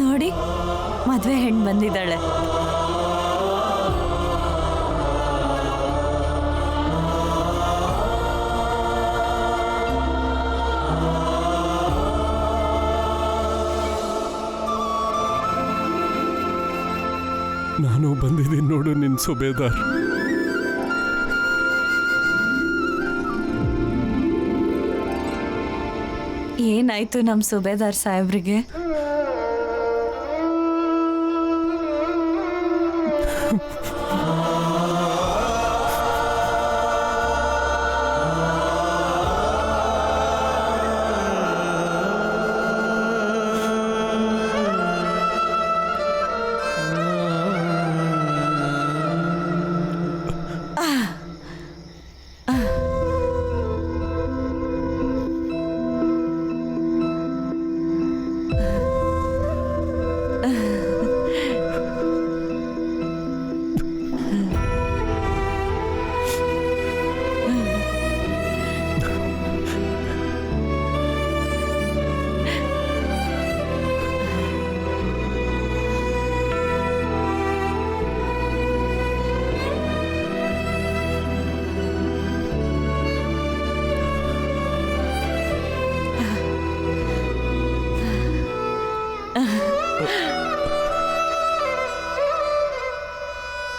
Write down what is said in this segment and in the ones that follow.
ನೋಡಿ, ಮದುವೆ ಹೆಣ್ಣು ಬಂದಿದ್ದಾಳೆ. ನಾನು ಬಂದಿದ್ದೀನಿ ನೋಡು ನಿನ್ ಸುಬೇದಾರ್. ಏನಾಯ್ತು ನಮ್ಮ ಸುಬೇದಾರ್ ಸಾಹೇಬ್ರಿಗೆ?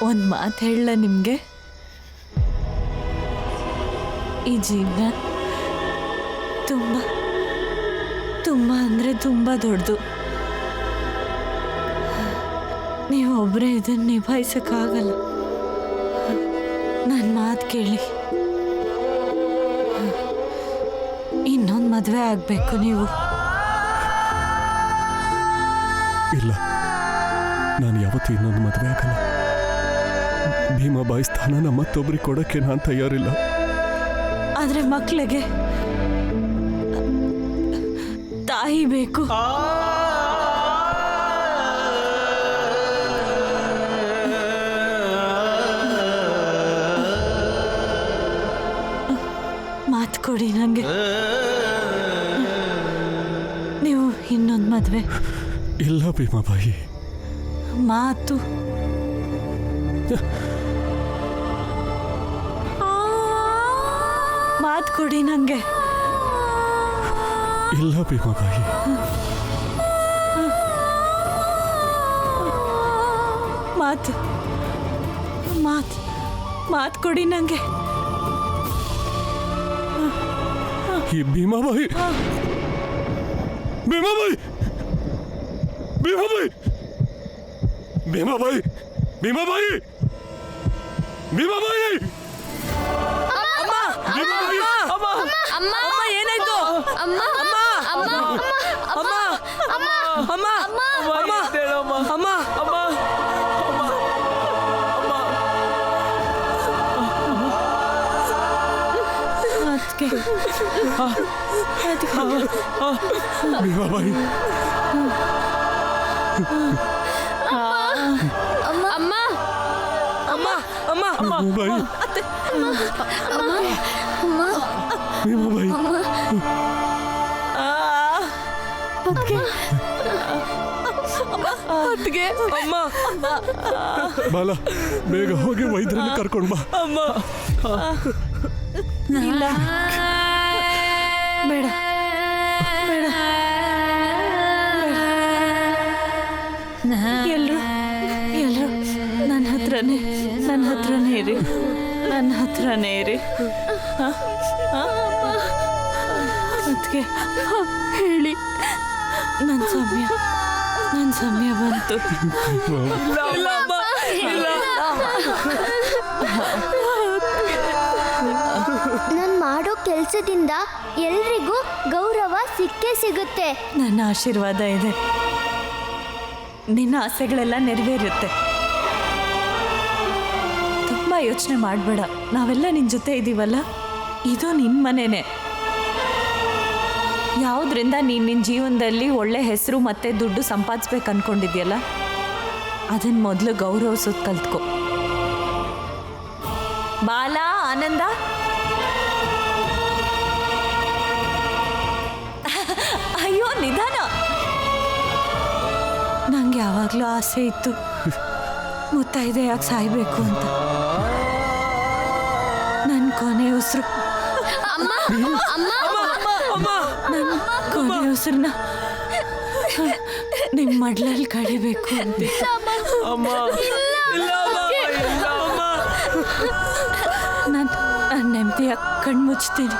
ಒಂದು ಮಾತು ಹೇಳ ನಿಮಗೆ, ಈ ಜೀವನ ತುಂಬ ತುಂಬ ಅಂದರೆ ತುಂಬ ದೊಡ್ಡದು. ನೀವು ಒಬ್ಬರೇ ಇದನ್ನು ನಿಭಾಯಿಸೋಕ್ಕಾಗಲ್ಲ. ನನ್ನ ಮಾತು ಕೇಳಿ, ಇನ್ನೊಂದು ಮದುವೆ ಆಗಬೇಕು ನೀವು. ಇಲ್ಲ, ನಾನು ಯಾವತ್ತೂ ಇನ್ನೊಂದು ಮದುವೆ ಆಗಲ್ಲ. ಭೀಮಾಬಾಯಿ ಸ್ಥಾನನ ಮತ್ತೊಬ್ರಿಗೆ ಕೊಡಕ್ಕೆ ನಾನು ತಯಾರಿಲ್ಲ. ಆದ್ರೆ ಮಕ್ಕಳಿಗೆ ತಾಯಿ ಬೇಕು. ಮಾತು ಕೊಡಿ ನಂಗೆ, ನೀವು ಇನ್ನೊಂದು ಮದುವೆ. ಇಲ್ಲ ಭೀಮಾಬಾಯಿ, ಮಾತು. ಮಾತು ಕೊಡಿ ನಂಗೆ. ಇಲ್ಲ ಭೀಮಾಬಾಯಿ. ಮಾತು ಮಾತು ಮಾತು ಕೊಡಿ ನಂಗೆ. ಈ ಭೀಮಾಬಾಯಿ, ಭೀಮಾಬಾಯಿ, ಭೀಮಾಬಾಯಿ, ಭೀಮಾಬಾಯಿ, ಭೀಮಾಬಾಯಿ, ಭೀಮಾಬಾಯಿ, ಅಮ್ಮ ಏನಾಯ್ತು? ಅಮ್ಮ ಅಮ್ಮ ಅಮ್ಮ ಅಮ್ಮ ಅಮ್ಮ ಅಮ್ಮ ಅಮ್ಮ ಅಮ್ಮ ಅಮ್ಮ ಭೀಮಾಬಾಯಿ, ಅಮ್ಮ ಅಮ್ಮ ಅಮ್ಮ ಅಮ್ಮ ಭೀಮಾಬಾಯಿ, ಭೀಮಾಬಾಯಿ, ಅಮ್ಮ ಬಾಲ, ಬೇಗ ಹೋಗಿ ವೈದ್ಯರನ್ನು ಕರ್ಕೊಂಡು ಬಾ. ಅಮ್ಮ ಇಲ್ಲ, ಬೇಡ ಬೇಡ, ಎಲ್ರು ಎಲ್ರು ನನ್ನ ಹತ್ರನೇ ಇರಿ, ನನ್ನ ಹತ್ರನೇ ಇರಿ. ಅದಕ್ಕೆ ಹೇಳಿ ನನ್ನ ಸಮಯ ಬಂತು. ನಾನು ಮಾಡೋ ಕೆಲಸದಿಂದ ಎಲ್ರಿಗೂ ಗೌರವ ಸಿಕ್ಕೇ ಸಿಗುತ್ತೆ. ನನ್ನ ಆಶೀರ್ವಾದ ಇದೆ. ನಿನ್ನ ಆಸೆಗಳೆಲ್ಲ ನೆರವೇರುತ್ತೆ. ತುಂಬ ಯೋಚನೆ ಮಾಡಬೇಡ. ನಾವೆಲ್ಲ ನಿನ್ನ ಜೊತೆ ಇದ್ದೀವಲ್ಲ, ಇದು ನಿನ್ನ ಮನೆನೇ. ಯಾವುದರಿಂದ ನೀನು ನಿನ್ನ ಜೀವನದಲ್ಲಿ ಒಳ್ಳೆ ಹೆಸರು ಮತ್ತು ದುಡ್ಡು ಸಂಪಾದಿಸ್ಬೇಕು ಅಂದ್ಕೊಂಡಿದ್ಯಲ್ಲ, ಅದನ್ನು ಮೊದಲು ಗೌರವಿಸೋದು ಕಲ್ತ್ಕೊ. ಬಾಲ, ಆನಂದ, ಅಯ್ಯೋ ನಿಧಾನ. ನಂಗೆ ಯಾವಾಗಲೂ ಆಸೆ ಇತ್ತು ಮುತ್ತೈದೆಯಾಗಿ ಸಾಯ್ಬೇಕು ಅಂತ. ನನ್ನ ಕೊನೆ ಉಸಿರು, ನನ್ನ ಕೊನೆ ಉಸಿರನ್ನ ನಿಮ್ಮ ಮಡ್ಲಲ್ಲಿ ಕಡಿಬೇಕು ಅಂತ. ನಾನು ನೆಮ್ಮದಿಯಾಗಿ ಕಣ್ಮುಚ್ತೀನಿ.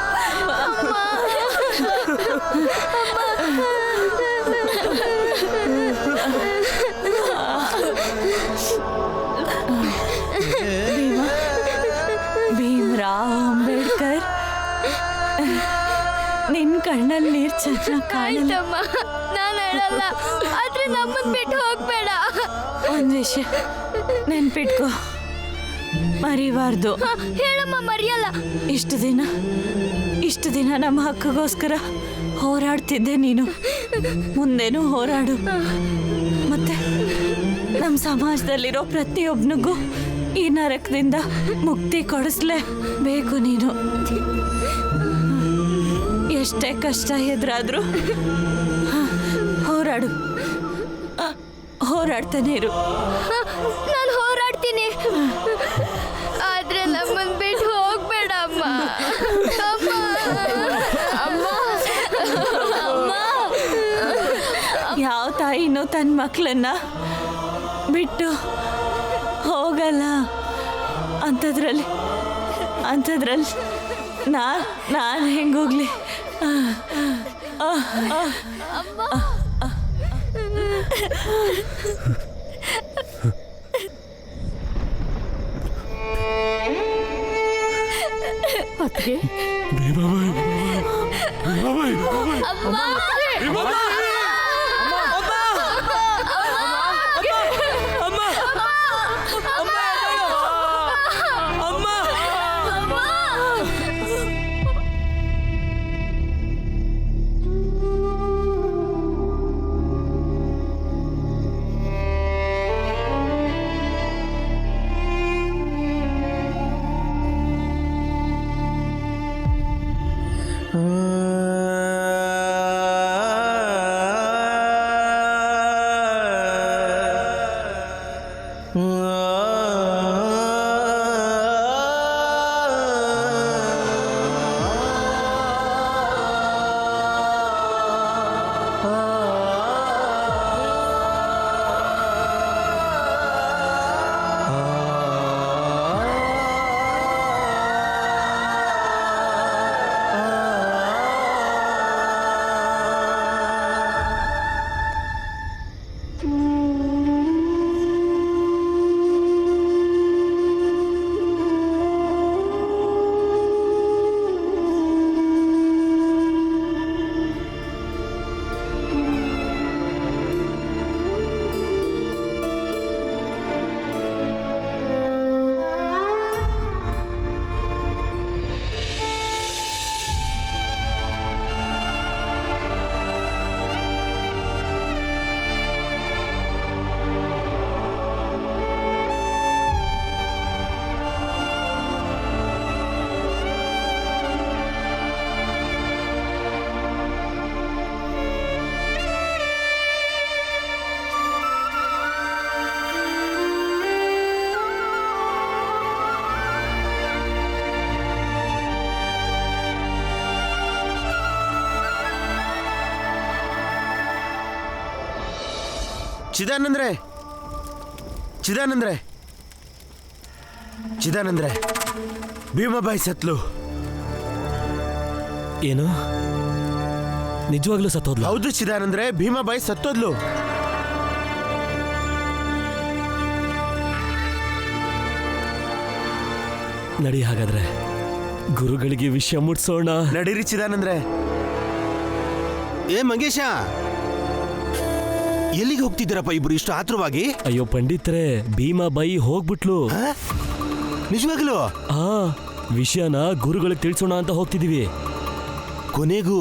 ಭೀಮರಾವ್ ಅಂಬೇಡ್ಕರ್, ನಿನ್ನ ಕಣ್ಣಲ್ಲಿ ನೀರು ಚೆನ್ನಾಗಿ ಕಾಣಲ್ಲ. ನಾನು ಹೇಳಲ್ಲ, ಆದ್ರೆ ನಮ್ಮನ್ನ ಬಿಟ್ಟು ಹೋಗ್ಬೇಡ. ಒಂದು ವಿಷಯ ನೆನ್ಪಿಟ್ಕೋ, ಮರಿಬಾರ್ದು. ಹೇಳಮ್ಮ, ಮರೆಯಲ್ಲ. ಇಷ್ಟು ದಿನ ನಮ್ಮ ಹಕ್ಕಿಗೋಸ್ಕರ ಹೋರಾಡ್ತಿದ್ದೆ ನೀನು. ಮುಂದೇನೂ ಹೋರಾಡು. ಮತ್ತೆ ನಮ್ಮ ಸಮಾಜದಲ್ಲಿರೋ ಪ್ರತಿಯೊಬ್ಬನಿಗೂ ಈ ನರಕದಿಂದ ಮುಕ್ತಿ ಕೊಡಿಸ್ಲೇಬೇಕು ನೀನು. ಎಷ್ಟೇ ಕಷ್ಟ ಎದುರಾದ್ರೂ ಹೋರಾಡು, ಹೋರಾಡ್ತಾನೆ ಇರು. ನಾನು ಹೋರಾಡ್ತೀನಿ, ಆದ್ರೆ ನಮ್ಮನ್ನ ಬಿಟ್ಟು ಹೋಗ್ಬೇಡ ಅಮ್ಮ. ಅಮ್ಮ, ಅಮ್ಮ, ಅಮ್ಮ. ಯಾವ ತಾಯಿನೂ ತನ್ನ ಮಕ್ಕಳನ್ನ ಬಿಟ್ಟು ಹೋಗಲ್ಲ. ಅಂಥದ್ರಲ್ಲಿ ನಾನು ಹೆಂಗೋಗ್ಲಿ? ಭೀಮಾಬಾಯಿ, ಚಿದಾನಂದ್ರೆ ಭೀಮಾಬಾಯಿ ಸತ್ಲು. ಏನು? ನಿಜವಾಗ್ಲೂ ಸತ್ತೋದ್ಲ? ಹೌದು ಚಿದಾನಂದ್ರೆ, ಭೀಮಾಬಾಯಿ ಸತ್ತೋದ್ಲು. ನಡಿ, ಹಾಗಾದ್ರೆ ಗುರುಗಳಿಗೆ ವಿಷಯ ಮುಟ್ಸೋಣ. ನಡೀರಿ ಚಿದಾನಂದ್ರೆ. ಏ ಮಂಗೇಶ, ಎಲ್ಲಿಗೆ ಹೋಗ್ತಿದ್ದೀರಪ್ಪ ಇಬ್ರು ಇಷ್ಟು ಆತುರವಾಗಿ? ಅಯ್ಯೋ ಪಂಡಿತ್ರೆ, ಭೀಮಾಬಾಯಿ ಹೋಗ್ಬಿಟ್ಲು. ನಿಜವಾಗ್ಲು? ಹಾ, ವಿಷಯನ ಗುರುಗಳಿಗೆ ತಿಳಿಸೋಣ ಅಂತ ಹೋಗ್ತಿದೀವಿ. ಕೊನೆಗೂ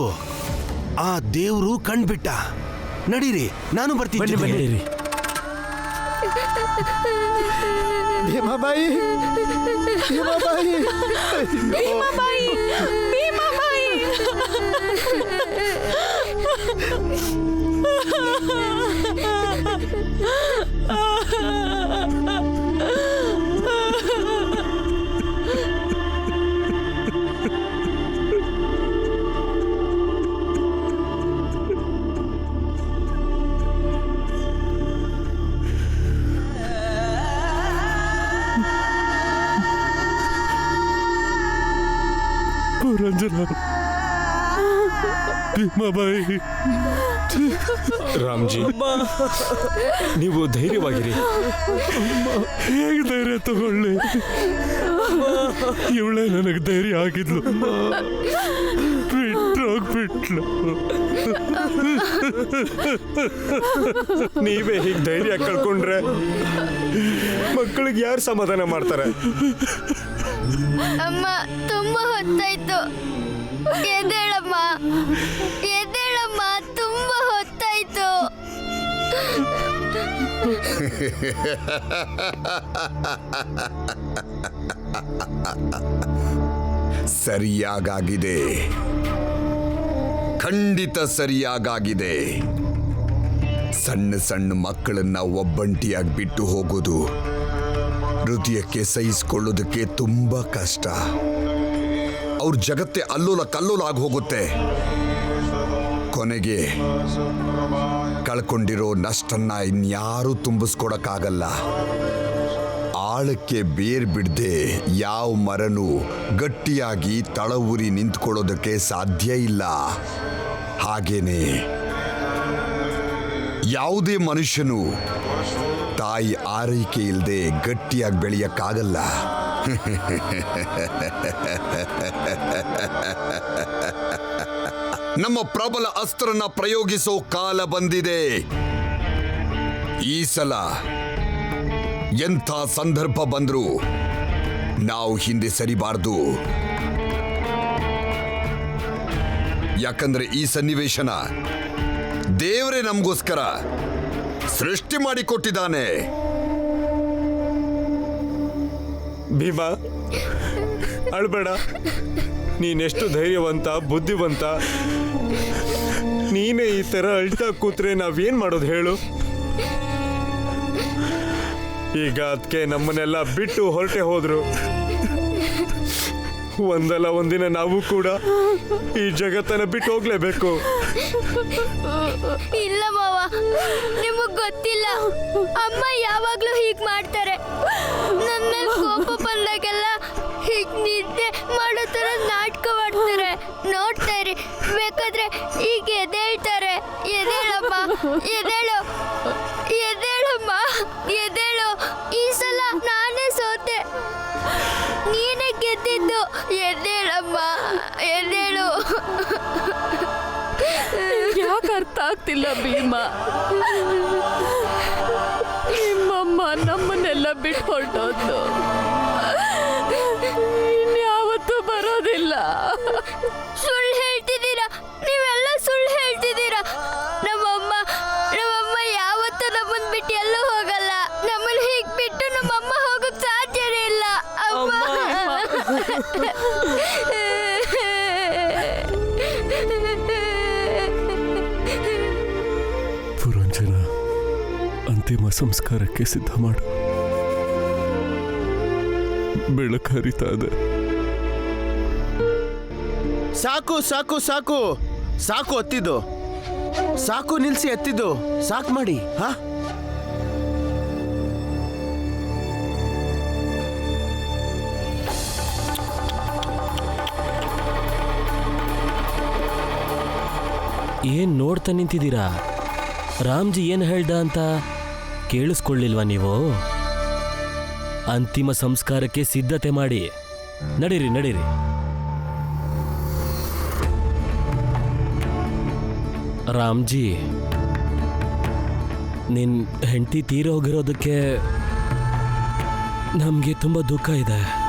ಆ ದೇವ್ರು ಕಣ್ಬಿಟ್ಟ. ನಡೀರಿ, ನಾನು ಬರ್ತೀನಿ. ನಡೀರಿ. ಭೀಮಾಬಾಯಿ, ಭೀಮಾಬಾಯಿ, ಭೀಮಾಬಾಯಿ, ಭೀಮಾಬಾಯಿ. ರಂಜನಾ, ಭೀಮಾಬಾಯಿ. ರಾಮ್ಜಿ, ನೀವು ಧೈರ್ಯವಾಗಿರಿ. ಹೇಗೆ ಧೈರ್ಯ ತಗೊಳ್ಳಿ? ಇವಳೇ ನನಗೆ ಧೈರ್ಯ ಆಗಿದ್ಲು, ಬಿಟ್ಟೋಗ್ಬಿಟ್ಲು. ನೀವೇ ಹೀಗೆ ಧೈರ್ಯ ಕಳ್ಕೊಂಡ್ರೆ ಮಕ್ಕಳಿಗೆ ಯಾರು ಸಮಾಧಾನ ಮಾಡ್ತಾರೆ? ಅಮ್ಮ, ತುಂಬಾ ಹೊತ್ತಾಯ್ತು. ಎದ್ದೇಳಮ್ಮ, ಎದ್ದೇಳಮ್ಮ, ತುಂಬಾ ಹೊತ್ತಾಯ್ತು. ಸರಿಯಾಗಿದೆ, ಖಂಡಿತ ಸರಿಯಾಗಿದೆ. ಸಣ್ಣ ಸಣ್ಣ ಮಕ್ಕಳನ್ನ ಒಬ್ಬಂಟಿಯಾಗಿ ಬಿಟ್ಟು ಹೋಗೋದು ಹೃದಯಕ್ಕೆ ಸಹಿಸಿಕೊಳ್ಳೋದಕ್ಕೆ ತುಂಬಾ ಕಷ್ಟ. ಅವ್ರ ಜಗತ್ತೇ ಅಲ್ಲೋಲ ಕಲ್ಲೋಲ ಆಗಿ ಹೋಗುತ್ತೆ. ಕೊನೆಗೆ ಕಳ್ಕೊಂಡಿರೋ ನಷ್ಟನ್ನ ಇನ್ಯಾರೂ ತುಂಬಿಸ್ಕೊಡಕ್ಕಾಗಲ್ಲ. ಆಳಕ್ಕೆ ಬೇರ್ ಬಿಡದೆ ಯಾವ ಮರನೂ ಗಟ್ಟಿಯಾಗಿ ತಳವೂರಿ ನಿಂತ್ಕೊಳ್ಳೋದಕ್ಕೆ ಸಾಧ್ಯ ಇಲ್ಲ. ಹಾಗೇನೆ ಯಾವುದೇ ಮನುಷ್ಯನು ತಾಯಿ ಆರೈಕೆ ಇಲ್ಲದೆ ಗಟ್ಟಿಯಾಗಿ ಬೆಳೆಯಕ್ಕಾಗಲ್ಲ. ನಮ್ಮ ಪ್ರಬಲ ಅಸ್ತ್ರನ ಪ್ರಯೋಗಿಸೋ ಕಾಲ ಬಂದಿದೆ. ಈ ಸಲ ಎಂಥ ಸಂದರ್ಭ ಬಂದ್ರು ನಾವು ಹಿಂದೆ ಸರಿಬಾರ್ದು. ಯಾಕಂದ್ರೆ ಈ ಸನ್ನಿವೇಶನ ದೇವರೇ ನಮಗೋಸ್ಕರ ಸೃಷ್ಟಿ ಮಾಡಿಕೊಟ್ಟಿದ್ದಾನೆ. ಭೀಮಾ, ಅಳ್ಬೇಡ. ನೀನೆಷ್ಟು ಧೈರ್ಯವಂತ, ಬುದ್ಧಿವಂತ. ನೀನೇ ಈ ತರ ಅಳ್ತಾ ಕೂತ್ರೆ ನಾವೇನ್ ಮಾಡೋದು ಹೇಳು? ಈಗ ಅದಕ್ಕೆ ನಮ್ಮನ್ನೆಲ್ಲ ಬಿಟ್ಟು ಹೊರಟೆ ಹೋದ್ರು. ಒಂದಲ್ಲ ಒಂದಿನ ನಾವು ಕೂಡ ಈ ಜಗತ್ತನ್ನ ಬಿಟ್ಟು ಹೋಗ್ಲೇಬೇಕು. ಇಲ್ಲ ಮಾವ, ನಿಮಗ್ ಗೊತ್ತಿಲ್ಲ. ಅಮ್ಮ ಯಾವಾಗ್ಲೂ ಹೀಗ್ ಮಾಡ್ತಾರೆ. ನನ್ನ ಮೇಲೆ ಕೋಪ ಬಂದಾಗೆಲ್ಲ ಹೀಗ್ ನಿದ್ದೆ ಮಾಡೋ ತರ ನಾಟಕ ಮಾಡ್ತಾರೆ. ನೋಡ್ತಾ ಇರಿ, ಬೇಕಾದ್ರೆ ಈಗ ಎದ್ದೇಳ್ತಾರೆ. ಎದ್ದೇಳಮ್ಮ, ಎದ್ದೇಳು, ಎದ್ದೇಳಮ್ಮ, ಎದ್ದೇಳು. ಈ ಸಲ ನಾನೇ ಸೋತೆ, ನೀನೇ ಗೆದ್ದಿದ್ದು. ಎದ್ದೇಳಮ್ಮ, ಎದ್ದೇಳು. ಯಾಕೆ ಅರ್ಥ ಆಗ್ತಿಲ್ಲ ಭೀಮಾ? ನಿಮ್ಮಮ್ಮ ನಮ್ಮನ್ನೆಲ್ಲ ಬಿಟ್ಟು ಹೊರಟೋದು, ಇನ್ಯಾವತ್ತೂ ಬರೋದಿಲ್ಲ. ಸುಳ್ಳು ಹೇಳ್ತಿದ್ದೀರಾ, ನೀವೆಲ್ಲ ಸುಳ್ಳು ಹೇಳ್ತಿದ್ದೀರಾ. ನಮ್ಮಮ್ಮ ಯಾವತ್ತೂ ನಮ್ಮನ್ನ ಬಿಟ್ಟು ಎಲ್ಲೂ ಹೋಗಲ್ಲ. ನಮ್ಮನ್ನ ಹೀಗೆ ಬಿಟ್ಟು ನಮ್ಮಮ್ಮ ಹೋಗಕ್ ಸಾಧ್ಯನೇ ಇಲ್ಲ. ಅಮ್ಮ, ಪುರಂಜನ, ಅಂತಿಮ ಸಂಸ್ಕಾರಕ್ಕೆ ಸಿದ್ಧ ಮಾಡು. ಬೆಳಕು ಹರಿತಾ ಇದೆ. ಸಾಕು ಸಾಕು ಸಾಕು ಸಾಕು, ಹತ್ತಿದ್ದು ಸಾಕು, ನಿಲ್ಸಿ ಎತ್ತಿದ್ದು ಸಾಕು ಮಾಡಿ. ಹಾ, ಏನ್ ನೋಡ್ತಾ ನಿಂತಿದ್ದೀರಾ? ರಾಮ್ಜಿ ಏನ್ ಹೇಳ್ದ ಅಂತ ಕೇಳಿಸ್ಕೊಳ್ಳಿಲ್ವಾ ನೀವು? ಅಂತಿಮ ಸಂಸ್ಕಾರಕ್ಕೆ ಸಿದ್ಧತೆ ಮಾಡಿ. ನಡೀರಿ ನಡೀರಿ. ರಾಮ್ಜಿ, ನಿನ್ ಹೆಂಡತಿ ತೀರೋಗಿರೋದಕ್ಕೆ ನಮ್ಗೆ ತುಂಬಾ ದುಃಖ ಇದೆ.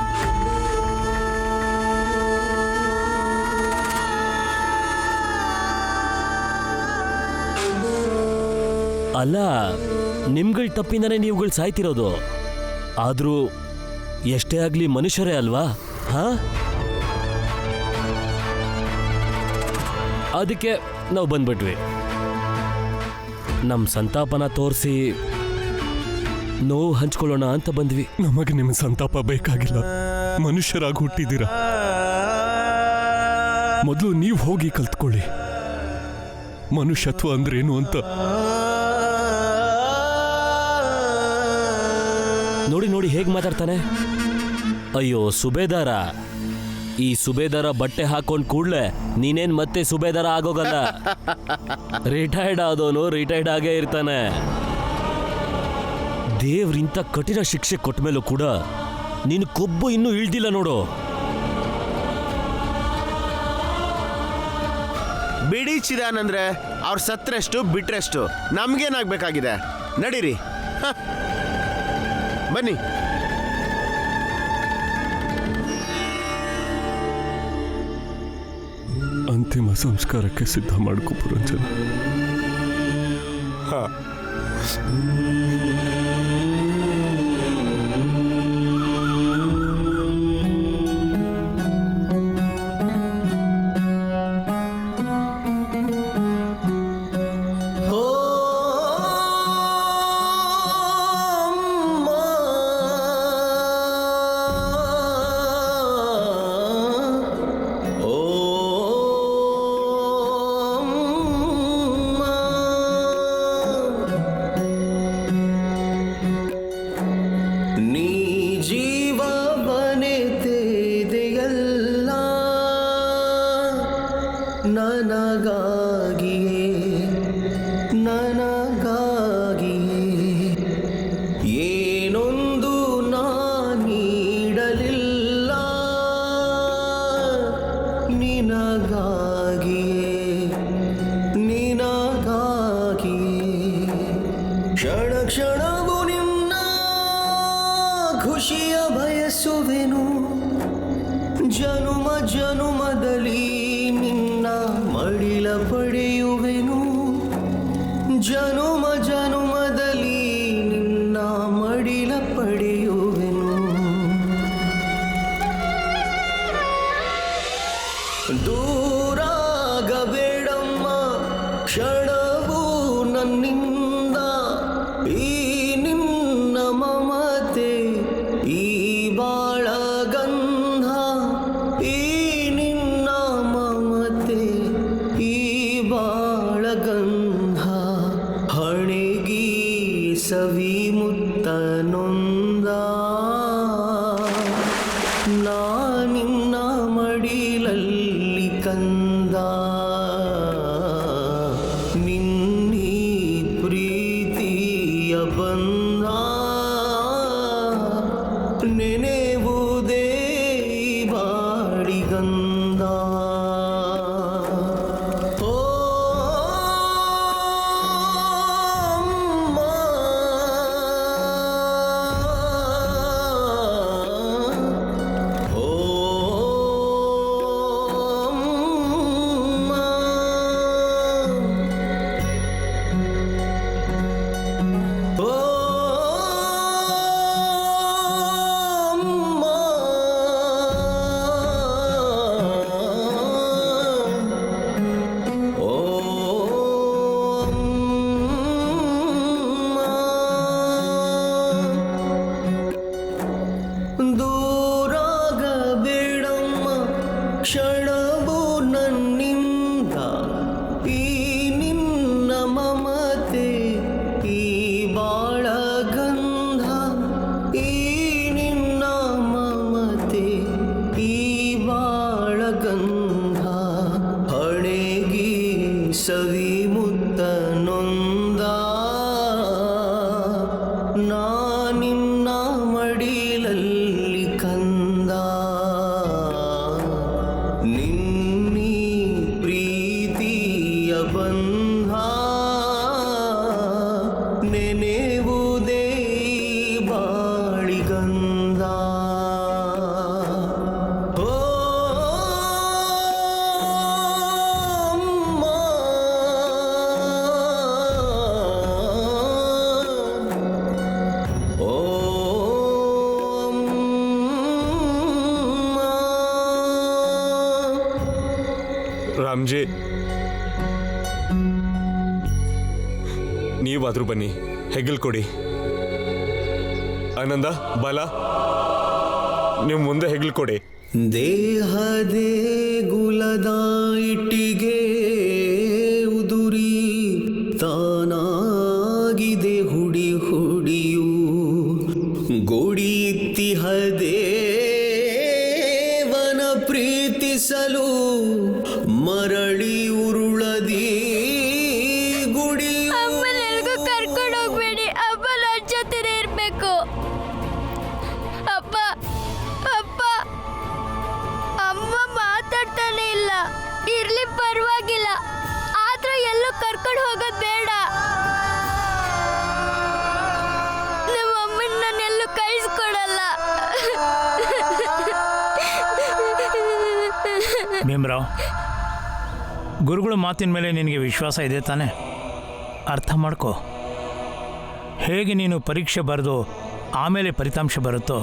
ಅಲ್ಲ, ನಿಮ್ಗಳ ತಪ್ಪಿಂದನೇ ನೀವುಗಳು ಸಾಯ್ತಿರೋದು. ಆದ್ರೂ ಎಷ್ಟೇ ಆಗ್ಲಿ ಮನುಷ್ಯರೇ ಅಲ್ವಾ? ಹಾ, ಅದಕ್ಕೆ ನಾವು ಬಂದ್ಬಿಟ್ವಿ. ನಮ್ಮ ಸಂತಾಪನ ತೋರಿಸಿ ನೋವು ಹಂಚ್ಕೊಳ್ಳೋಣ ಅಂತ ಬಂದ್ವಿ. ನಮಗೆ ನಿಮ್ಮ ಸಂತಾಪ ಬೇಕಾಗಿಲ್ಲ. ಮನುಷ್ಯರಾಗಿ ಹುಟ್ಟಿದ್ದೀರಾ. ಮೊದಲು ನೀವು ಹೋಗಿ ಕಲ್ತ್ಕೊಳ್ಳಿ ಮನುಷ್ಯತ್ವ ಅಂದ್ರೇನು ಅಂತ. ನೋಡಿ ನೋಡಿ ಹೇಗೆ ಮಾತಾಡ್ತಾನೆ. ಅಯ್ಯೋ ಸುಬೇದಾರ, ಈ ಸುಬೇದಾರ ಬಟ್ಟೆ ಹಾಕೊಂಡ್ ಕೂಡ್ಲೆ ನೀನೇನ್ ಮತ್ತೆ ಸುಬೇದಾರ ಆಗೋಗಲ್ಲ. ರಿಟೈರ್ಡ್ ಆದವನು ರಿಟೈರ್ಡ್ ಆಗೇ ಇರ್ತಾನೆ. ದೇವ್ರಿಂತ ಕಠಿಣ ಶಿಕ್ಷೆ ಕೊಟ್ಟ ಮೇಲೂ ಕೂಡ ನಿನ್ ಕೊಬ್ಬು ಇನ್ನೂ ಇಳ್ದಿಲ್ಲ ನೋಡು. ಬಿಡಿ ಚಿದಾನಂದ್ರೆ, ಅವ್ರು ಸತ್ರೆಷ್ಟು ಬಿಟ್ರೆಷ್ಟು ನಮ್ಗೇನಾಗ್ಬೇಕಾಗಿದೆ? ನಡೀರಿ, ಹ. ಬನ್ನಿ. ಅಂತಿಮ ಸಂಸ್ಕಾರಕ್ಕೆ ಸಿದ್ಧ ಮಾಡ್ಕೊ ಪುರಂಜನ. ಏನೊಂದು ನಾ ನೀಡಲಿಲ್ಲ ನಿನಗಾಗಿಯೇ ಕ್ಷಣ ಕ್ಷಣವು ನಿನ್ನ ಖುಷಿಯ ಬಯಸುವೆನು. ಜನುಮ ಜನುಮದಲ್ಲಿ ನಿನ್ನ ಮಡಿಲ ಪಡೆಯುವೆನು. ಜನುಮ ಜನುಮದಲ್ಲಿ ನಿನ್ನ ಮಡಿಲ ಪಡೆಯುವೆನು. ದೂರಾಗಬೇಡಮ್ಮ ಕ್ಷಣವು ನನ್ನಿಂದ. ಈ ನಿನ್ನ ಮಮತೆ ಈ ಬಾಳಗಂಧ. ಈ ನಿನ್ನ ಮಮತೆ ಈ ಬಾಳಗಂಧ. ಹಣೆಗೀ ಸವಿ ಮುತ್ತನೊಂದ. ನಾನಿನ್ನ ಮಡಿಲಲ್ಲಿ ಕಂದ. ನಿನ್ನೀ ಪ್ರೀತಿಯ ಬಂದ ನೆನೆವುದೇ ಬಾಡಿಗಂದ. ಓ ಅಮ್ಮ ಮುತ್ತ ನೊಂದ ನಾನಿನ್ನ ಮಡಿಲಲ್ಲಿ ಕಂದ ನಿನ್ನೀ ಪ್ರೀತಿಯ ಬಂಧ ನೆನೆವುದೇ ಬಾಳಿಗಂಧ ಓ ಅಮ್ಮ, ಓ ಅಮ್ಮ. ರಾಮ್ಜಿ, ನೀವಾದ್ರೂ ಬನ್ನಿ, ಹೆಗಲ್ ಕೊಡಿ. ಆನಂದ, ಬಾಲ, ನೀವು ಮುಂದೆ ಹೆಗಲ್ ಕೊಡಿ. ದೇಹದೇ ಗುಲದ ಇಟ್ಟಿಗೆ ಉದುರಿ ತಾನಾಗಿದೆ ಹುಡಿ ಹುಡಿಯು ಗೋಡಿತ್ತಿಹ ದೇವನ ಪ್ರೀತಿಸಲು ಮರಳಿ ಉರುಳದಿ ಗುಡಿಯು. ಅಮ್ಮನೆಲ್ಗೂ ಕರ್ಕೊಂಡು ಹೋಗ್ಬೇಡಿ. ಅಮ್ಮ ನನ್ನ ಜೊತೆನೇ ಇರ್ಬೇಕು. ಅಪ್ಪ ಅಪ್ಪ, ಅಮ್ಮ ಮಾತಾಡ್ತಾನೆ ಇಲ್ಲ. ಇರ್ಲಿ, ಪರವಾಗಿಲ್ಲ, ಆದ್ರೂ ಎಲ್ಲೂ ಕರ್ಕೊಂಡು ಹೋಗೋದ್ ಬೇಡ. ನಮ್ಮ ಅಮ್ಮನ ನಾನೆಲ್ಲೂ ಕಳಿಸ್ಕೊಡಲ್ಲ. ಭೀಮರಾವ್, ಗುರುಗಳ ಮಾತಿನ ಮೇಲೆ ನಿನಗೆ ವಿಶ್ವಾಸ ಇದೆ ತಾನೆ? ಅರ್ಥ ಮಾಡ್ಕೋ. ಹೇಗೆ ನೀನು ಪರೀಕ್ಷೆ ಬರೆದು ಆಮೇಲೆ ಫಲಿತಾಂಶ ಬರುತ್ತೋ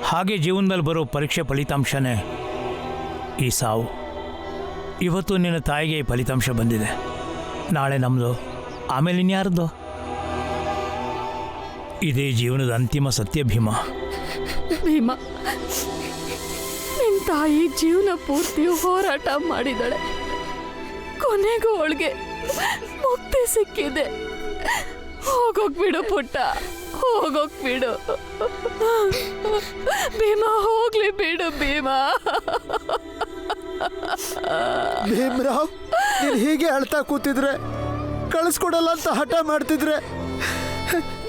ಹಾಗೆ ಜೀವನದಲ್ಲಿ ಬರೋ ಪರೀಕ್ಷೆ ಫಲಿತಾಂಶನೇ ಈ ಸಾವು. ಇವತ್ತು ನಿನ್ನ ತಾಯಿಗೆ ಈ ಫಲಿತಾಂಶ ಬಂದಿದೆ, ನಾಳೆ ನಮ್ಮದು, ಆಮೇಲೆ ಇನ್ಯಾರ್ದು. ಇದೇ ಜೀವನದ ಅಂತಿಮ ಸತ್ಯ ಭೀಮ. ಭೀಮ, ನಿನ್ನ ತಾಯಿ ಜೀವನ ಪೂರ್ತಿ ಹೋರಾಟ ಮಾಡಿದಾಳೆ. ಕೊನೆಗೂ ಅವಳಿಗೆ ಮುಕ್ತಿ ಸಿಕ್ಕಿದೆ. ಹೋಗೋಗ್ಬಿಡು ಪುಟ್ಟ, ಹೋಗೋಗ್ಬಿಡು. ಭೀಮ, ಹೋಗ್ಲಿ ಬಿಡು ಭೀಮ. ಭೀಮ್ರಾವ್, ನೀನು ಹೀಗೆ ಅಳ್ತಾ ಕೂತಿದ್ರೆ, ಕಳಿಸ್ಕೊಡಲ್ಲ ಅಂತ ಹಠ ಮಾಡ್ತಿದ್ರೆ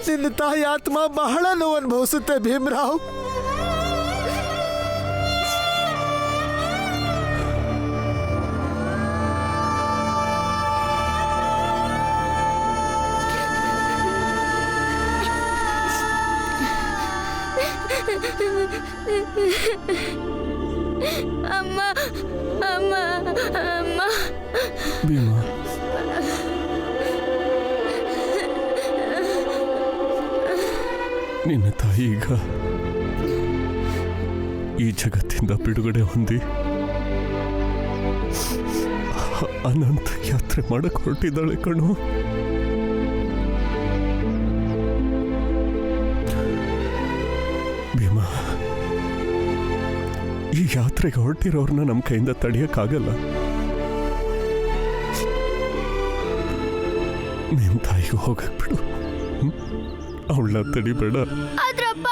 ನಿನ್ನ ತಾಯಿ ಆತ್ಮ ಬಹಳ ನೋವು ಅನುಭವಿಸುತ್ತೆ ಭೀಮ್ರಾವ್. ಅಮ್ಮ ಅಮ್ಮ ಅಮ್ಮ. ಭೀಮಾ, ನಿನ್ನ ತಾಯಿ ಈಗ ಈ ಜಗತ್ತಿಂದ ಬಿಡುಗಡೆ ಹೊಂದಿ ಅನಂತ ಯಾತ್ರೆ ಮಾಡಕ್ ಹೊರಟಿದ್ದಾಳೆ ಕಣು. ಭೀಮಾ, ಈ ಯಾತ್ರೆಗೆ ಹೊರಟಿರೋರ್ನ ನಮ್ಮ ಕೈಯಿಂದ ತಡೆಯಕ್ಕಾಗಲ್ಲ. ನಿನ್ನ ತಾಯಿಗೂ ಹೋಗಕ್ ಬಿಡು, ಅವಳನ್ನ ತಡಿಬೇಡ. ಆದ್ರಪ್ಪ,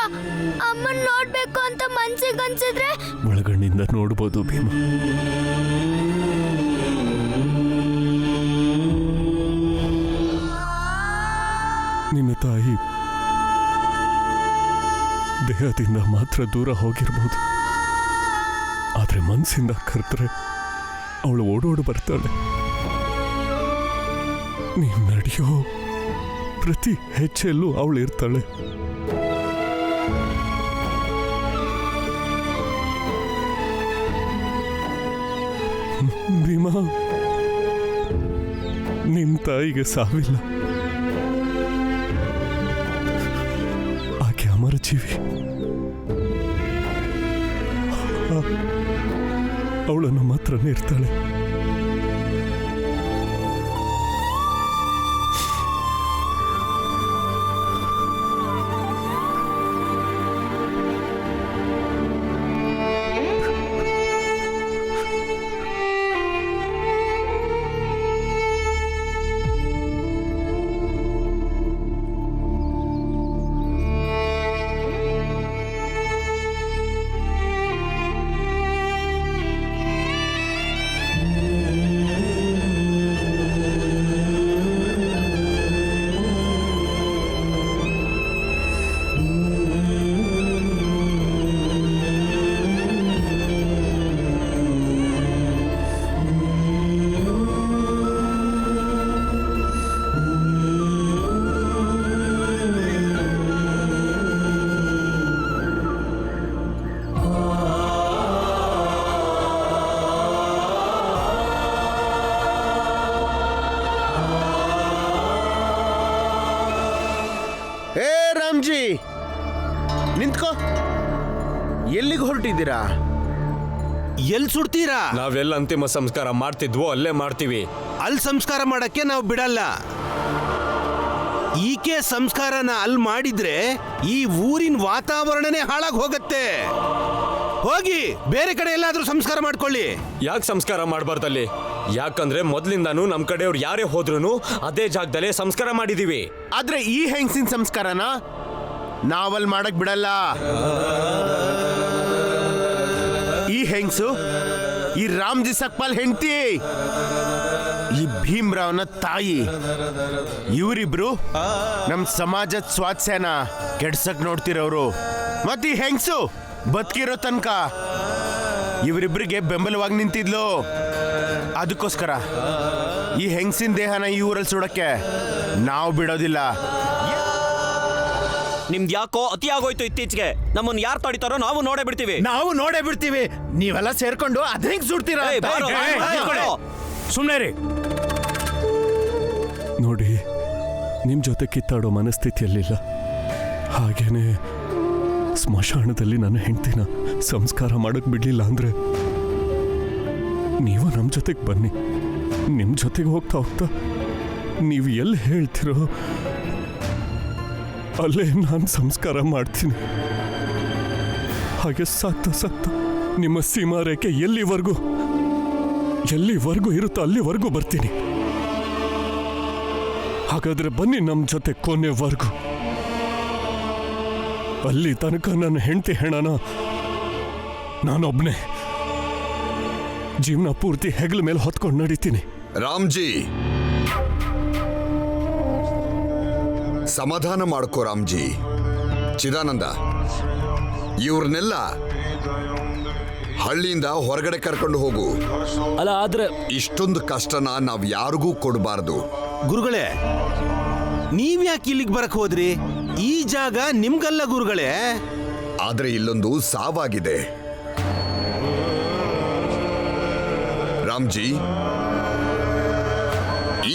ಅಮ್ಮನ್ ನೋಡ್ಬೇಕು ಅಂತ ಮನ್ಸಿಗೆ ಅನ್ಸಿದ್ರೆ ಒಳಗಣ್ಣಿಂದ ನೋಡ್ಬೋದು ಭೀಮಾ. ನಿನ್ನ ತಾಯಿ ದೇಹದಿಂದ ಮಾತ್ರ ದೂರ ಹೋಗಿರ್ಬೋದು, ಆದ್ರೆ ಮನಸ್ಸಿಂದ ಕರೆದ್ರೆ ಅವಳು ಓಡೋಡು ಬರ್ತಾಳೆ. ನೀನ್ ನಡೆಯೋ ಪ್ರತಿ ಹೆಜ್ಜೆಯಲ್ಲೂ ಅವಳು ಇರ್ತಾಳೆ. ಭೀಮಾ, ನಿನ್ನ ತಾಯಿಗೆ ಸಾವಿಲ್ಲ, ಆಕೆ ಅಮರ ಜೀವಿ. ಅವಳು ನಮ್ಮ ಹತ್ರನೇ ಇರ್ತಾಳೆ. ರಾಮ್ಜಿ ನಿಂತ್ಕೋ. ಎಲ್ಲಿಗೆ ಹೊರಟಿದ್ದೀರಾ? ಎಲ್ಲಿ ಸುಡ್ತೀರಾ? ನಾವೆಲ್ಲ ಅಂತಿಮ ಸಂಸ್ಕಾರ ಮಾಡ್ತಿದ್ವೋ ಅಲ್ಲೇ ಮಾಡ್ತೀವಿ. ಅಲ್ಲಿ ಸಂಸ್ಕಾರ ಮಾಡಕ್ಕೆ ನಾವು ಬಿಡಲ್ಲ. ಈಕೆ ಸಂಸ್ಕಾರನ ಅಲ್ಲಿ ಮಾಡಿದ್ರೆ ಈ ಊರಿನ ವಾತಾವರಣನೇ ಹಾಳಾಗಿ ಹೋಗತ್ತೆ. ಹೋಗಿ ಬೇರೆ ಕಡೆ ಎಲ್ಲಾದ್ರೂ ಸಂಸ್ಕಾರ ಮಾಡ್ಕೊಳ್ಳಿ. ಯಾಕೆ ಸಂಸ್ಕಾರ ಮಾಡಬಾರ್ದಲ್ಲಿ? ಯಾಕಂದ್ರೆ ಮೊದ್ಲಿಂದಾನು ನಮ್ ಕಡೆಯವ್ರು ಯಾರೇ ಹೋದ್ರು ಅದೇ ಜಾಗದಲ್ಲೇ ಸಂಸ್ಕಾರ ಮಾಡಿದೀವಿ. ಆದ್ರೆ ಈ ಹೆಂಗಸಿನ ಸಂಸ್ಕಾರನ ನಾವಲ್ಲಿ ಮಾಡಕ್ ಬಿಡಲ್ಲ. ಈ ಹೆಂಗಸು ಈ ರಾಮ್ಜಿ ಸಕ್ಪಾಲ್ ಹೆಂಡತಿ, ಈ ಭೀಮ್ರಾವ್ನ ತಾಯಿ. ಇವರಿಬ್ರು ನಮ್ ಸಮಾಜದ ಸ್ವಾಸ್ಥ್ಯನ ಕೆಡ್ಸಕ್ ನೋಡ್ತಿರೋರು. ಮತ್ ಈ ಹೆಂಗಸು ಬದುಕಿರೋ ತನಕ ಇವರಿಬ್ರಿಗೆ ಬೆಂಬಲವಾಗಿ ನಿಂತಿದ್ಲು. ಅದಕ್ಕೋಸ್ಕರ ಈ ಹೆಂಗಸಿನ ದೇಹನ ಈ ಊರಲ್ಲಿ ಸುಡಕ್ಕೆ ನಾವು ಬಿಡೋದಿಲ್ಲ. ನಿಮ್ದು ಯಾಕೋ ಅತಿ ಆಗೋಯ್ತು ಇತ್ತೀಚೆಗೆ. ನಮ್ಮನ್ನು ಯಾರು ತಡಿತಾರೋ ನಾವು ನೋಡೇ ಬಿಡ್ತೀವಿ. ನಾವು ನೋಡೇ ಬಿಡ್ತೀವಿ. ನೀವೆಲ್ಲ ಸೇರ್ಕೊಂಡು ಅದ್ ಹೆಂಗ್ ಸುಡ್ತೀರಾ? ಸುಮ್ಮನೆ ರೀ. ನೋಡಿ, ನಿಮ್ಮ ಜೊತೆ ಕಿತ್ತಾಡೋ ಮನಸ್ಥಿತಿಯಲ್ಲಿಲ್ಲ. ಹಾಗೇನೆ ಸ್ಮಶಾನದಲ್ಲಿ ನನ್ನ ಹೆಂಡ್ತಿನ ಸಂಸ್ಕಾರ ಮಾಡಕ್ ಬಿಡ್ಲಿಲ್ಲ ಅಂದ್ರೆ ನೀವು ನಮ್ಮ ಜೊತೆಗೆ ಬನ್ನಿ. ನಿಮ್ಮ ಜೊತೆಗೆ ಹೋಗ್ತಾ ಹೋಗ್ತಾ ನೀವು ಎಲ್ಲಿ ಹೇಳ್ತಿರೋ ಅಲ್ಲೇ ನಾನು ಸಂಸ್ಕಾರ ಮಾಡ್ತೀನಿ. ಹಾಗೆ ಸಾಕ್ತಾ ಸಾಕ್ತಾ ನಿಮ್ಮ ಸೀಮಾರೇಖೆ ಎಲ್ಲಿವರೆಗೂ ಇರುತ್ತೋ ಅಲ್ಲಿವರೆಗೂ ಬರ್ತೀನಿ. ಹಾಗಾದ್ರೆ ಬನ್ನಿ ನಮ್ಮ ಜೊತೆ ಕೊನೆವರೆಗೂ. ಅಲ್ಲಿ ತನಕ ನನ್ನ ಹೆಂಡತಿ ಹೆಣನ ನಾನೊಬ್ನೇ ಜೀವನ ಪೂರ್ತಿ ಹೆಗಲ ಮೇಲೆ ಹೊತ್ಕೊಂಡು ನಡೀತೀನಿ. ರಾಮ್ಜಿ, ಸಮಾಧಾನ ಮಾಡ್ಕೋ ರಾಮ್ಜಿ. ಚಿದಾನಂದ, ಇವ್ರನ್ನೆಲ್ಲ ಹಳ್ಳಿಯಿಂದ ಹೊರಗಡೆ ಕರ್ಕೊಂಡು ಹೋಗು. ಅಲ್ಲ, ಆದ್ರೆ ಇಷ್ಟೊಂದು ಕಷ್ಟನ ನಾವ್ ಯಾರಿಗೂ ಕೊಡಬಾರ್ದು. ಗುರುಗಳೇ, ನೀವ್ಯಾಕೆ ಇಲ್ಲಿಗೆ ಬರಕ್ ಹೋದ್ರಿ? ಈ ಜಾಗ ನಿಮ್ಗಲ್ಲ ಗುರುಗಳೇ. ಆದ್ರೆ ಇಲ್ಲೊಂದು ಸಾವಾಗಿದೆ ರಾಮ್ಜಿ.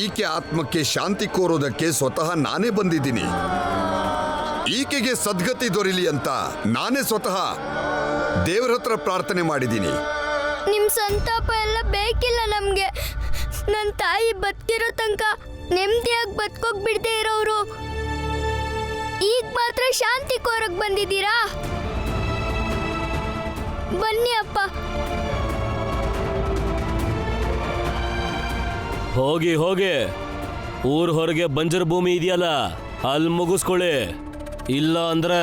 ಈಕೆ ಆತ್ಮಕ್ಕೆ ಶಾಂತಿ ಕೋರೋದಕ್ಕೆ ಸ್ವತಃ ನಾನೇ ಬಂದಿದ್ದೀನಿ. ಈಕೆಗೆ ಸದ್ಗತಿ ದೊರೆಯಲಿ ಅಂತ ನಾನೇ ಸ್ವತಃ ದೇವರ ಹತ್ರ ಪ್ರಾರ್ಥನೆ ಮಾಡಿದ್ದೀನಿ. ನಿಮ್ ಸಂತಾಪ ಎಲ್ಲ ಬೇಕಿಲ್ಲ ನಮ್ಗೆ. ನನ್ನ ತಾಯಿ ಬದುಕಿರೋ ತನಕ ನೆಮ್ಮದಿಯಾಗಿ ಬದುಕೋಕ್ ಬಿಡದೆ ಇರೋರು ಈಗ ಮಾತ್ರ ಶಾಂತಿ ಕೋರಕ್ ಬಂದಿದ್ದೀರಾ? ಬನ್ನಿ ಅಪ್ಪ. ಹೋಗಿ ಹೋಗಿ ಊರ್ ಹೊರಗೆ ಬಂಜರ್ ಭೂಮಿ ಇದೆಯಲ್ಲ, ಅಲ್ಲಿ ಮುಗಿಸ್ಕೊಳ್ಳಿ. ಇಲ್ಲ ಅಂದ್ರೆ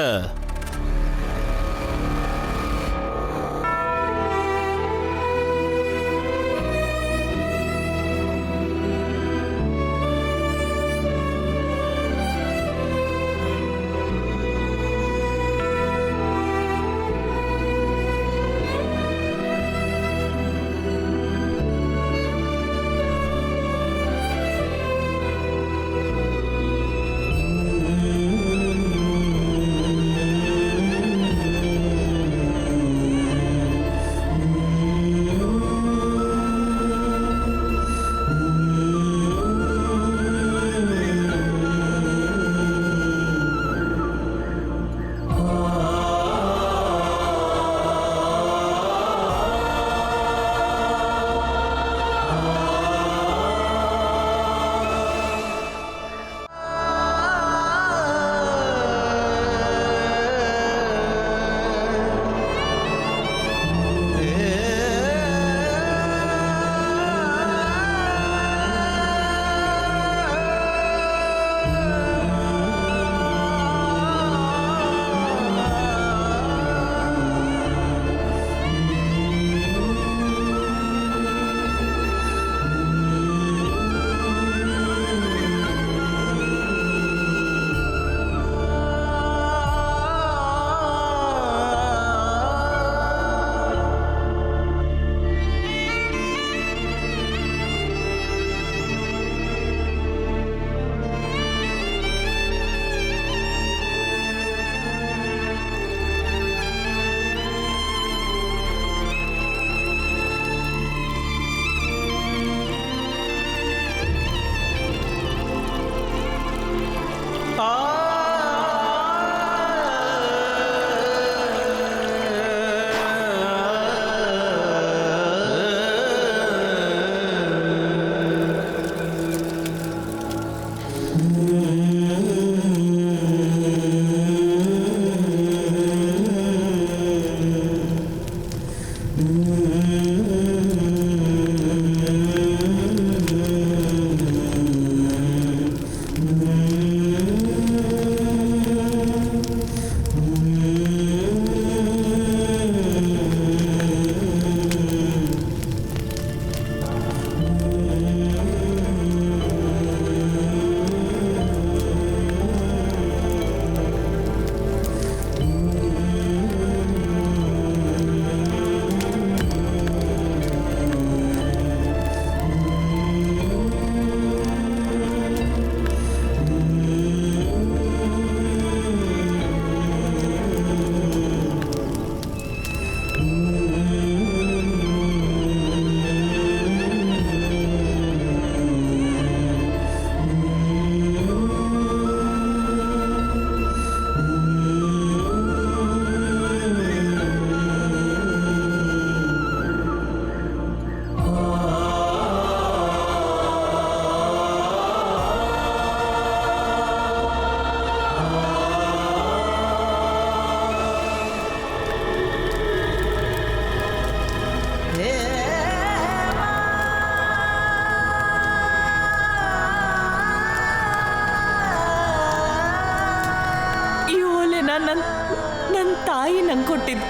ತಾಯಿ ನಂಗೆ ಕೊಟ್ಟಿದ್ದು.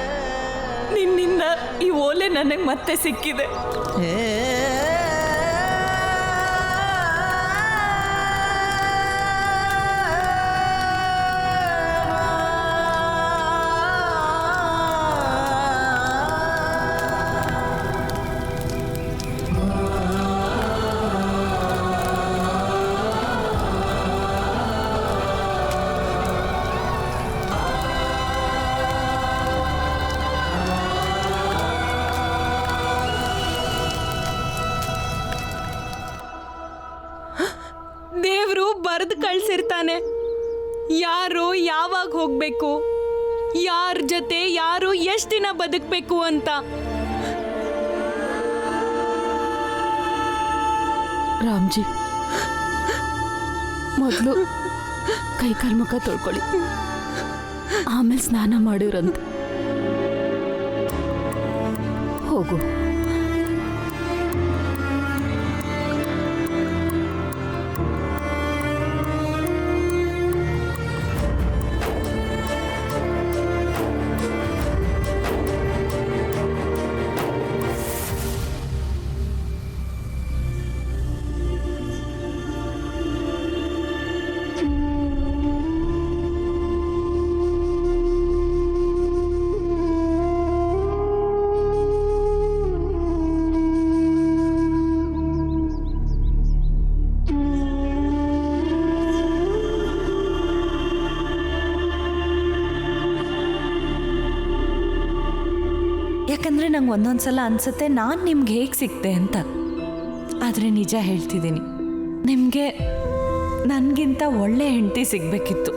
ನಿನ್ನಿಂದ ಈ ಓಲೆ ನನಗೆ ಮತ್ತೆ ಸಿಕ್ಕಿದೆ. ದೇವರು ಬರೆದು ಕಳ್ಸಿರ್ತಾನೆ ಯಾರು ಯಾವಾಗ ಹೋಗ್ಬೇಕು, ಯಾರ ಜೊತೆ ಯಾರು ಎಷ್ಟು ದಿನ ಬದುಕಬೇಕು ಅಂತ. ರಾಮ್ಜಿ, ಮೊದಲು ಕೈಕಾಲು ಮುಖ ತೊಳ್ಕೊಳ್ಳಿ, ಆಮೇಲೆ ಸ್ನಾನ ಮಾಡಿರಂತ. ಹೋಗು. ಯಾಕಂದರೆ ನಂಗೆ ಒಂದೊಂದ್ಸಲ ಅನಿಸುತ್ತೆ ನಾನು ನಿಮ್ಗೆ ಹೇಗೆ ಸಿಕ್ತೆ ಅಂತ. ಆದರೆ ನಿಜ ಹೇಳ್ತಿದ್ದೀನಿ, ನಿಮಗೆ ನನಗಿಂತ ಒಳ್ಳೆ ಹೆಂಡತಿ ಸಿಗಬೇಕಿತ್ತು.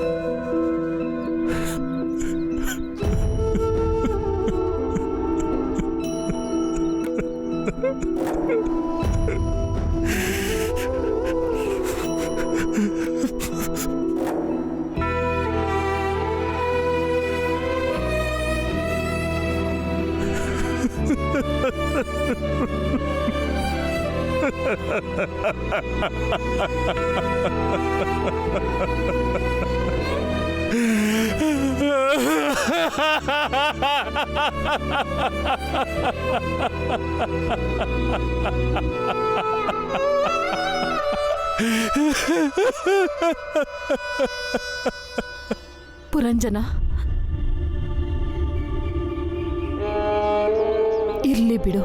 ಪುರಂಜನ, ಇರ್ಲಿ ಬಿಡು.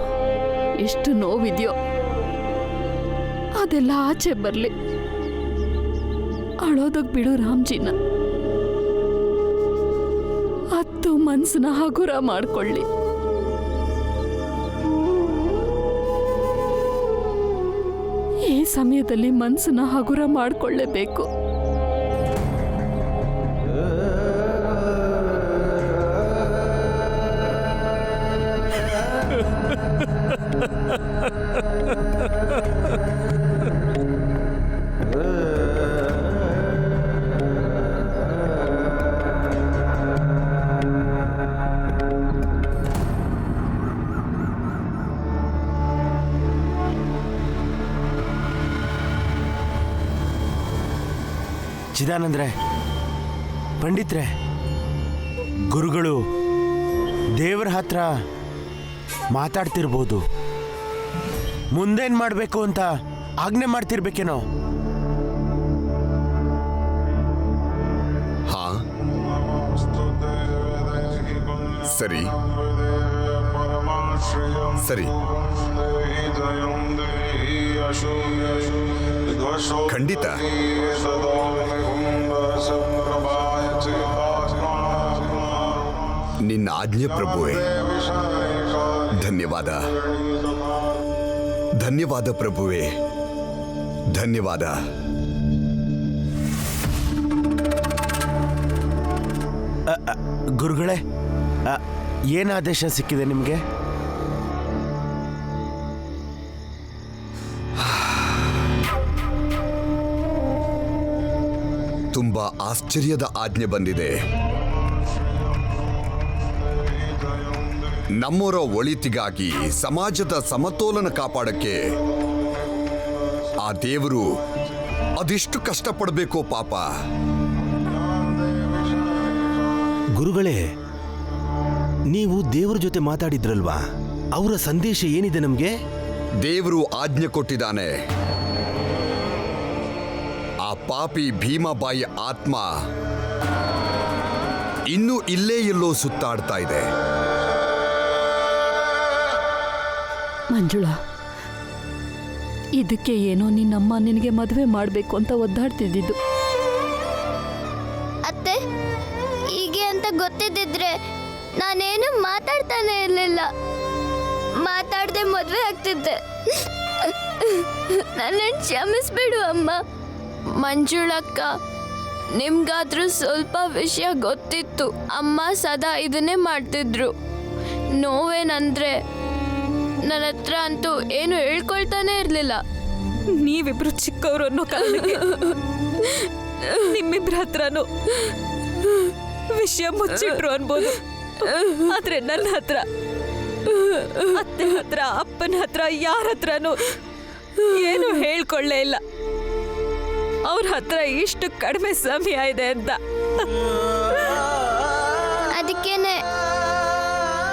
ಎಷ್ಟು ನೋವಿದೆಯೋ ಅದೆಲ್ಲ ಆಚೆ ಬರಲಿ. ಅಳೋದಕ್ಕೆ ಬಿಡು ರಾಮ್ಜಿನ. ಹತ್ತು ಮನ್ಸನ್ನ ಹಗುರ ಮಾಡ್ಕೊಳ್ಳಿ. ಈ ಸಮಯದಲ್ಲಿ ಮನ್ಸನ್ನ ಹಗುರ ಮಾಡ್ಕೊಳ್ಳೇಬೇಕು. ಚಿದಾನಂದ್ರೆ, ಪಂಡಿತ್ರೆ, ಗುರುಗಳು ದೇವರ ಹತ್ರ ಮಾತಾಡ್ತಿರ್ಬೋದು. ಮುಂದೇನ್ ಮಾಡಬೇಕು ಅಂತ ಆಜ್ಞೆ ಮಾಡ್ತಿರ್ಬೇಕೇನೋ. ಹಾ, ಸರಿ ಸರಿ, ಖಂಡಿತ. ನಿನ್ನ ಆಜ್ಞೆ ಪ್ರಭುವೇ. ಧನ್ಯವಾದ, ಧನ್ಯವಾದ ಪ್ರಭುವೇ, ಧನ್ಯವಾದ. ಗುರುಗಳೇ, ಏನು ಆದೇಶ ಸಿಕ್ಕಿದೆ ನಿಮಗೆ? ತುಂಬಾ ಆಶ್ಚರ್ಯದ ಆಜ್ಞೆ ಬಂದಿದೆ. ನಮ್ಮವರ ಒಳಿತಿಗಾಗಿ, ಸಮಾಜದ ಸಮತೋಲನ ಕಾಪಾಡಕ್ಕೆ ಆ ದೇವರು ಅದೆಷ್ಟು ಕಷ್ಟಪಡಬೇಕೋ ಪಾಪ. ಗುರುಗಳೇ, ನೀವು ದೇವ್ರ ಜೊತೆ ಮಾತಾಡಿದ್ರಲ್ವಾ, ಅವರ ಸಂದೇಶ ಏನಿದೆ ನಮ್ಗೆ? ದೇವರು ಆಜ್ಞೆ ಕೊಟ್ಟಿದ್ದಾನೆ. ಆ ಪಾಪಿ ಭೀಮಾಬಾಯಿ ಆತ್ಮ ಇನ್ನೂ ಇಲ್ಲೇ ಎಲ್ಲೋ ಸುತ್ತಾಡ್ತಾ ಇದೆ. ಮಂಜುಳಾ, ಇದಕ್ಕೆ ಏನೋ ನಿನ್ನಮ್ಮ ನಿನಗೆ ಮದುವೆ ಮಾಡಬೇಕು ಅಂತ ಒದ್ದಾಡ್ತಿದ್ದಿದ್ದು. ಅತ್ತೆ, ಹೀಗೆ ಅಂತ ಗೊತ್ತಿದ್ದಿದ್ರೆ ನಾನೇನು ಮಾತಾಡ್ತಾನೆ ಇರಲಿಲ್ಲ. ಮಾತಾಡದೆ ಮದುವೆ ಆಗ್ತಿದ್ದೆ. ನನ್ನನ್ನು ಕ್ಷಮಿಸ್ಬಿಡು ಅಮ್ಮ. ಮಂಜುಳಕ್ಕ, ನಿಮ್ಗಾದ್ರೂ ಸ್ವಲ್ಪ ವಿಷಯ ಗೊತ್ತಿತ್ತು. ಅಮ್ಮ ಸದಾ ಇದನ್ನೇ ಮಾಡ್ತಿದ್ರು. ನೋವೇನಂದ್ರೆ ನನ್ನ ಹತ್ರ ಅಂತೂ ಏನು ಹೇಳ್ಕೊಳ್ತಾನೆ ಇರಲಿಲ್ಲ. ನೀವಿಬ್ರು ಚಿಕ್ಕವರು ಅನ್ನೋ ಕಾರಣಕ್ಕೆ ನಿಮ್ಮಿಬ್ರ ಹತ್ರನೂ ವಿಷಯ ಮುಚ್ಚಿಟ್ರು ಅನ್ಬೋದು. ಆದ್ರೆ ನನ್ನ ಹತ್ರ, ಅತ್ತೆ ಹತ್ರ, ಅಪ್ಪನ ಹತ್ರ, ಯಾರ ಹತ್ರನೂ ಏನು ಹೇಳ್ಕೊಳ್ಳೇ ಇಲ್ಲ. ಅವ್ರ ಹತ್ರ ಇಷ್ಟು ಕಡಿಮೆ ಸಮಯ ಇದೆ ಅಂತ. ಅದಕ್ಕೇನೆ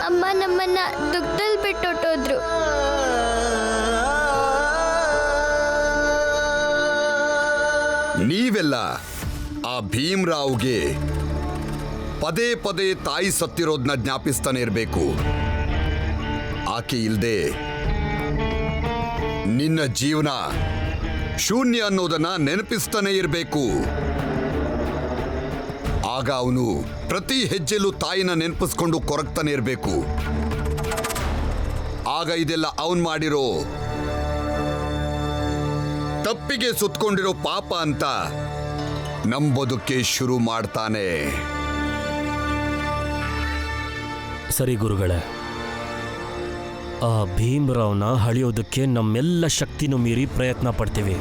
ಅಮ್ಮ ನಮ್ಮನ್ನ ದುಃಖದಲ್ಲಿ ಬಿಟ್ಟೊಟ್ಟೋದ್ರು. ನೀವೆಲ್ಲ ಆ ಭೀಮ್ರಾವ್ಗೆ ಪದೇ ಪದೇ ತಾಯಿ ಸತ್ತಿರೋದನ್ನ ಜ್ಞಾಪಿಸ್ತಾನೆ ಇರಬೇಕು. ಆಕೆ ಇಲ್ದೆ ನಿನ್ನ ಜೀವನ ಶೂನ್ಯ ಅನ್ನೋದನ್ನ ನೆನಪಿಸ್ತಾನೆ ಇರಬೇಕು. ಆಗ ಅವನು ಪ್ರತಿ ಹೆಜ್ಜೆಲೂ ತಾಯಿನ ನೆನಪಿಸ್ಕೊಂಡು ಕೊರಗ್ತಾನೆ ಇರಬೇಕು. ಆಗ ಇದೆಲ್ಲ ಅವನ್ ಮಾಡಿರೋ ತಪ್ಪಿಗೆ ಸುತ್ತಕೊಂಡಿರೋ ಪಾಪ ಅಂತ ನಂಬೋದಕ್ಕೆ ಶುರು ಮಾಡ್ತಾನೆ. ಸರಿ ಗುರುಗಳೇ, ಆ ಭೀಮ್ರಾವ್ನ ಹಳಿಯೋದಕ್ಕೆ ನಮ್ಮೆಲ್ಲ ಶಕ್ತಿನೂ ಮೀರಿ ಪ್ರಯತ್ನ ಪಡ್ತೀವಿ.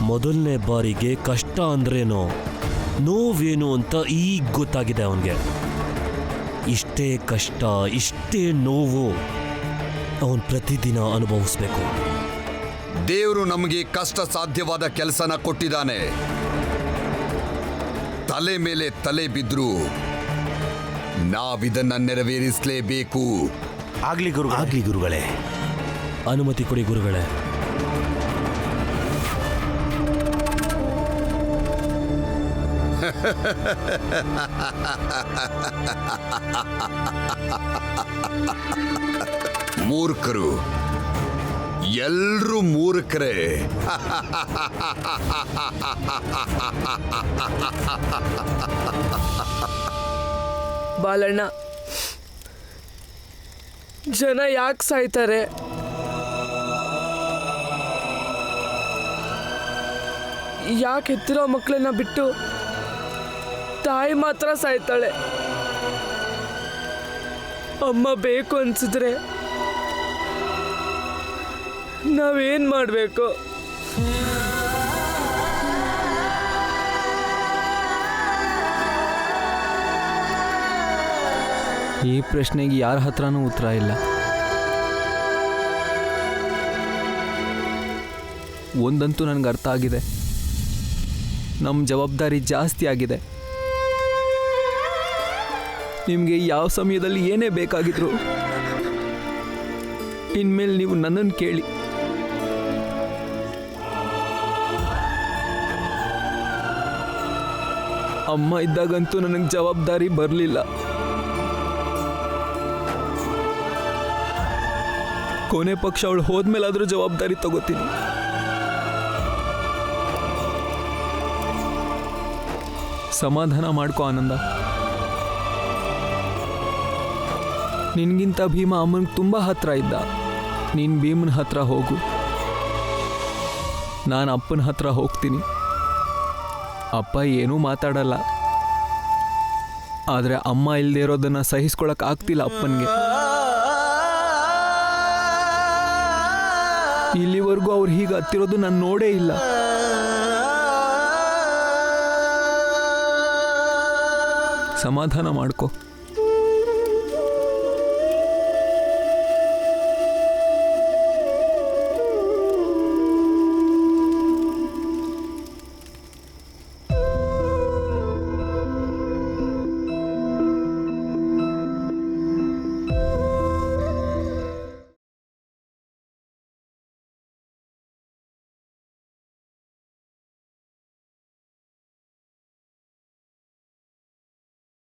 ಮೊದಲನೇ ಬಾರಿಗೆ ಕಷ್ಟ ಅಂದ್ರೇನು, ನೋವೇನು ಅಂತ ಈಗ ಗೊತ್ತಾಗಿದೆ ಅವನಿಗೆ. ಇಷ್ಟೇ ಕಷ್ಟ, ಇಷ್ಟೇ ನೋವು ಅವನು ಪ್ರತಿದಿನ ಅನುಭವಿಸ್ಬೇಕು. ದೇವರು ನಮಗೆ ಕಷ್ಟ ಸಾಧ್ಯವಾದ ಕೆಲಸನ ಕೊಟ್ಟಿದ್ದಾನೆ. ತಲೆ ಮೇಲೆ ತಲೆ ಬಿದ್ರು ನಾವಿದನ್ನ ನೆರವೇರಿಸಲೇಬೇಕು. ಆಗ್ಲಿ ಗುರುಗಳೇ. ಅನುಮತಿ ಕೊಡಿ ಗುರುಗಳೇ. ಮೂರ್ಖರು, ಎಲ್ರೂ ಮೂರ್ಖರೇ. ಬಾಲಣ್ಣ, ಜನ ಯಾಕೆ ಸಾಯ್ತಾರೆ? ಯಾಕೆ ಹೆತ್ತಿರೋ ಮಕ್ಕಳನ್ನ ಬಿಟ್ಟು ತಾಯಿ ಮಾತ್ರ ಸಾಯ್ತಾಳೆ? ಅಮ್ಮ ಬೇಕು ಅನ್ಸಿದ್ರೆ ನಾವೇನ್ ಮಾಡಬೇಕು? ಈ ಪ್ರಶ್ನೆಗೆ ಯಾರ ಹತ್ರನೂ ಉತ್ತರ ಇಲ್ಲ. ಒಂದಂತೂ ನನಗೆ ಅರ್ಥ ಆಗಿದೆ, ನಮ್ಮ ಜವಾಬ್ದಾರಿ ಜಾಸ್ತಿ ಆಗಿದೆ. ನಿಮಗೆ ಯಾವ ಸಮಯದಲ್ಲಿ ಏನೇ ಬೇಕಾಗಿದ್ರು ಇನ್ಮೇಲೆ ನೀವು ನನ್ನನ್ನು ಕೇಳಿ. ಅಮ್ಮ ಇದ್ದಾಗಂತೂ ನನಗೆ ಜವಾಬ್ದಾರಿ ಬರಲಿಲ್ಲ. ಕೊನೆ ಪಕ್ಷ ಅವಳು ಹೋದ್ಮೇಲಾದರೂ ಜವಾಬ್ದಾರಿ ತಗೋತೀನಿ. ಸಮಾಧಾನ ಮಾಡ್ಕೋ ಆನಂದ. ನಿನ್ಗಿಂತ ಭೀಮ ಅಮ್ಮನಿಗೆ ತುಂಬ ಹತ್ರ ಇದ್ದ. ನೀನು ಭೀಮನ ಹತ್ರ ಹೋಗು, ನಾನು ಅಪ್ಪನ ಹತ್ರ ಹೋಗ್ತೀನಿ. ಅಪ್ಪ ಏನೂ ಮಾತಾಡಲ್ಲ, ಆದರೆ ಅಮ್ಮ ಇಲ್ಲದೆ ಇರೋದನ್ನು ಸಹಿಸ್ಕೊಳಕ್ಕೆ ಆಗ್ತಿಲ್ಲ ಅಪ್ಪನಿಗೆ. ಇಲ್ಲಿವರೆಗೂ ಅವ್ರು ಹೀಗೆ ಹತ್ತಿರೋದು ನಾನು ನೋಡೇ ಇಲ್ಲ. ಸಮಾಧಾನ ಮಾಡ್ಕೋ.